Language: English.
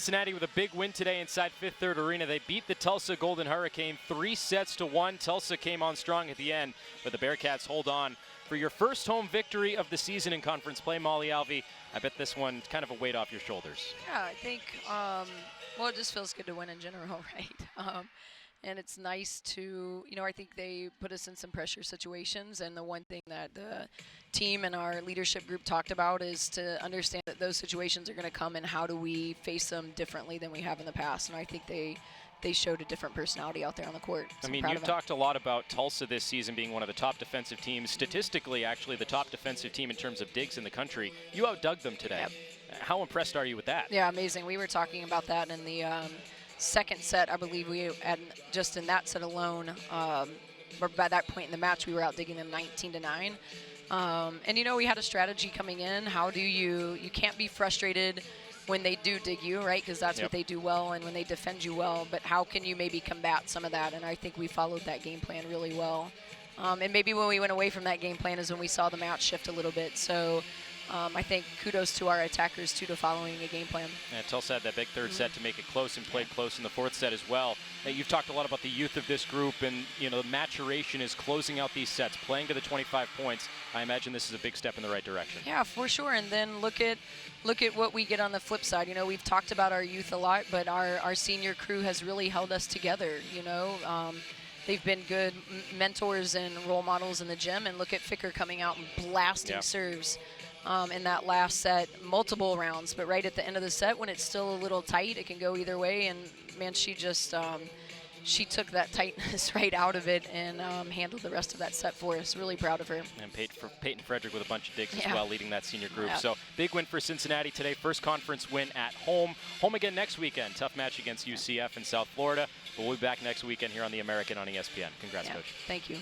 Cincinnati with a big win today inside Fifth Third Arena. They beat the Tulsa Golden Hurricane 3-1. Tulsa came on strong at the end, but the Bearcats hold on for your first home victory of the season in conference play. Molly Alvey, I bet this one kind of a weight off your shoulders. Yeah, I think, well, it just feels good to win in general, right? And it's nice to, I think they put us in some pressure situations. And the one thing that the team and our leadership group talked about is to understand that those situations are going to come and how do we face them differently than we have in the past. And I think they showed a different personality out there on the court. So I mean, you've talked a lot about Tulsa this season being one of the top defensive teams, statistically actually the top defensive team in terms of digs in the country. You outdug them today. Yep. How impressed are you with that? Yeah, amazing. We were talking about that in the second set. I believe we had, just in that set alone, by that point in the match, we were out digging them 19-9. And we had a strategy coming in. How do you can't be frustrated when they do dig you, right? Because that's what they do well, and when they defend you well. But how can you maybe combat some of that? And I think we followed that game plan really well. And maybe when we went away from that game plan is when we saw the match shift a little bit. So I think kudos to our attackers, too, to following a game plan. Yeah, Tulsa had that big third set to make it close and played close in the fourth set as well. You've talked a lot about the youth of this group, and the maturation is closing out these sets, playing to the 25 points. I imagine this is a big step in the right direction. Yeah, for sure. And then look at what we get on the flip side. We've talked about our youth a lot, but our senior crew has really held us together. They've been good mentors and role models in the gym. And look at Ficker coming out and blasting serves in that last set, multiple rounds. But right at the end of the set, when it's still a little tight, it can go either way. And, man, she just she took that tightness right out of it and handled the rest of that set for us. Really proud of her. And Peyton Frederick with a bunch of digs as well, leading that senior group. So big win for Cincinnati today. First conference win at home. Home again next weekend. Tough match against UCF in South Florida. But we'll be back next weekend here on the American on ESPN. Congrats, Coach. Thank you.